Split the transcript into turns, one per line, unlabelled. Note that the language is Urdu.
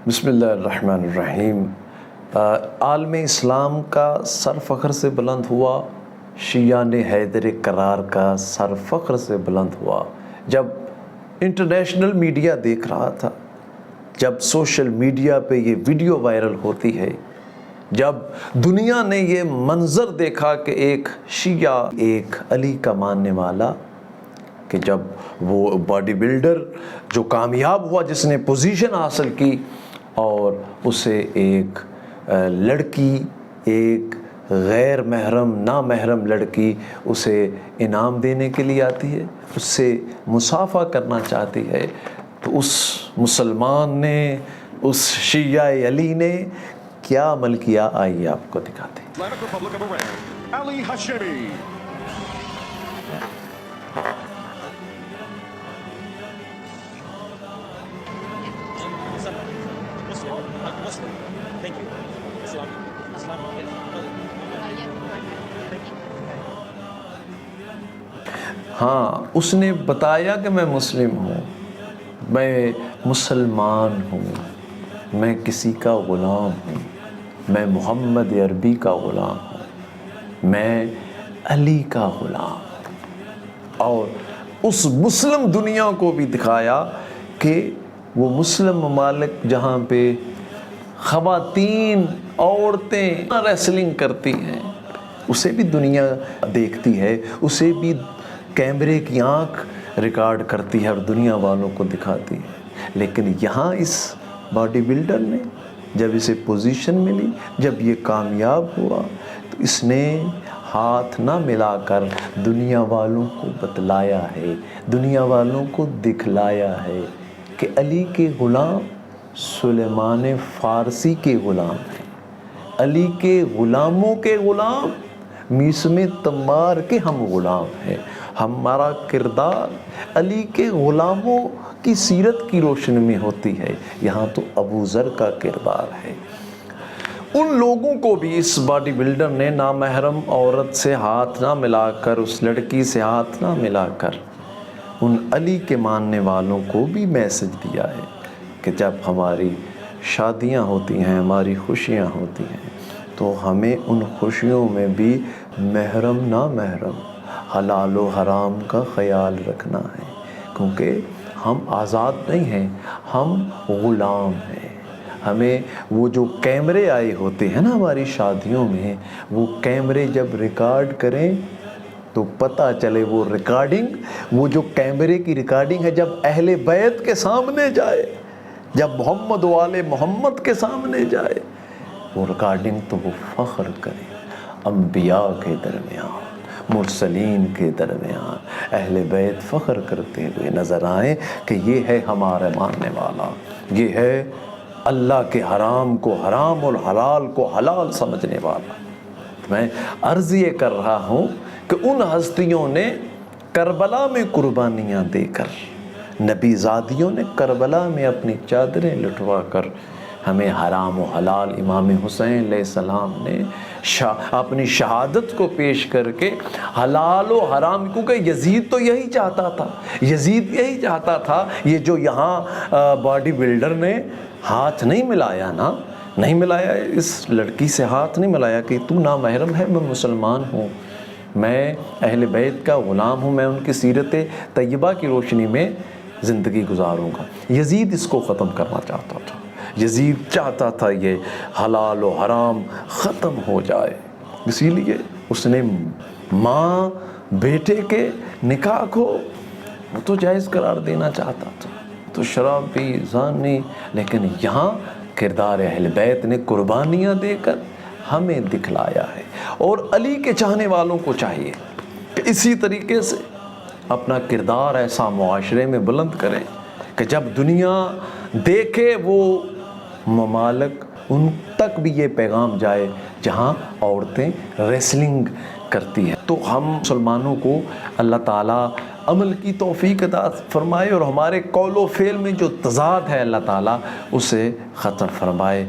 بسم اللہ الرحمن الرحیم۔ عالم اسلام کا سر فخر سے بلند ہوا، شیعہ حیدر کرار کا سر فخر سے بلند ہوا جب انٹرنیشنل میڈیا دیکھ رہا تھا، جب سوشل میڈیا پہ یہ ویڈیو وائرل ہوتی ہے، جب دنیا نے یہ منظر دیکھا کہ ایک شیعہ ایک علی کا ماننے والا، کہ جب وہ باڈی بلڈر جو کامیاب ہوا، جس نے پوزیشن حاصل کی، اور اسے ایک لڑکی، ایک غیر محرم نامحرم لڑکی اسے انعام دینے کے لیے آتی ہے، اس سے مصافحہ کرنا چاہتی ہے، تو اس مسلمان نے، اس شیعہ علی نے کیا عمل کیا، آئیے آپ کو دکھاتے ہیں۔ ہاں، اس نے بتایا کہ میں مسلم ہوں، میں مسلمان ہوں، میں کسی کا غلام ہوں، میں محمد عربی کا غلام ہوں، میں علی کا غلام ہوں، اور اس مسلم دنیا کو بھی دکھایا کہ وہ مسلم ممالک جہاں پہ خواتین، عورتیں ریسلنگ کرتی ہیں، اسے بھی دنیا دیکھتی ہے، اسے بھی کیمرے کی آنکھ ریکارڈ کرتی ہے اور دنیا والوں کو دکھاتی ہے۔ لیکن یہاں اس باڈی بلڈر نے جب اسے پوزیشن ملی، جب یہ کامیاب ہوا، تو اس نے ہاتھ نہ ملا کر دنیا والوں کو بتلایا ہے، دنیا والوں کو دکھلایا ہے کہ علی کے غلام سلیمان فارسی کے غلام ہیں، علی کے غلاموں کے غلام میثم تمار کے ہم غلام ہیں۔ ہمارا کردار علی کے غلاموں کی سیرت کی روشنی میں ہوتی ہے۔ یہاں تو ابو ذر کا کردار ہے۔ ان لوگوں کو بھی اس باڈی بلڈر نے نامحرم عورت سے ہاتھ نہ ملا کر، اس لڑکی سے ہاتھ نہ ملا کر، ان علی کے ماننے والوں کو بھی میسج دیا ہے کہ جب ہماری شادیاں ہوتی ہیں، ہماری خوشیاں ہوتی ہیں، تو ہمیں ان خوشیوں میں بھی محرم نامحرم، حلال و حرام کا خیال رکھنا ہے، کیونکہ ہم آزاد نہیں ہیں، ہم غلام ہیں۔ ہمیں وہ جو کیمرے آئے ہوتے ہیں نا ہماری شادیوں میں، وہ کیمرے جب ریکارڈ کریں تو پتہ چلے وہ ریکارڈنگ، وہ جو کیمرے کی ریکارڈنگ ہے، جب اہل بیت کے سامنے جائے، جب محمد و آل محمد کے سامنے جائے، وہ ریکارڈنگ تو وہ فخر کرے، انبیاء کے درمیان، مرسلین کے درمیان اہل بیت فخر کرتے ہوئے نظر آئیں کہ یہ ہے ہمارا ماننے والا، یہ ہے اللہ کے حرام کو حرام اور حلال کو حلال سمجھنے والا۔ میں عرض یہ کر رہا ہوں کہ ان ہستیوں نے کربلا میں قربانیاں دے کر، نبی زادیوں نے کربلا میں اپنی چادریں لٹوا کر ہمیں حرام و حلال، امام حسین علیہ السلام نے اپنی شہادت کو پیش کر کے حلال و حرام، کیونکہ یزید تو یہی چاہتا تھا، یزید یہی چاہتا تھا، یہ جو یہاں باڈی بلڈر نے ہاتھ نہیں ملایا نا، نہیں ملایا، اس لڑکی سے ہاتھ نہیں ملایا کہ تو نامحرم ہے، میں مسلمان ہوں، میں اہل بیت کا غلام ہوں، میں ان کی سیرت طیبہ کی روشنی میں زندگی گزاروں گا۔ یزید اس کو ختم کرنا چاہتا تھا، یزید چاہتا تھا یہ حلال و حرام ختم ہو جائے، اسی لیے اس نے ماں بیٹے کے نکاح کو وہ تو جائز قرار دینا چاہتا تھا، تو شراب پی، زانی، لیکن یہاں کردار اہل بیت نے قربانیاں دے کر ہمیں دکھلایا ہے۔ اور علی کے چاہنے والوں کو چاہیے کہ اسی طریقے سے اپنا کردار ایسا معاشرے میں بلند کریں کہ جب دنیا دیکھے وہ ممالک، ان تک بھی یہ پیغام جائے جہاں عورتیں ریسلنگ کرتی ہیں۔ تو ہم مسلمانوں کو اللہ تعالیٰ عمل کی توفیق عطا فرمائے، اور ہمارے قول و فعل میں جو تضاد ہے اللہ تعالیٰ اسے ختم فرمائے۔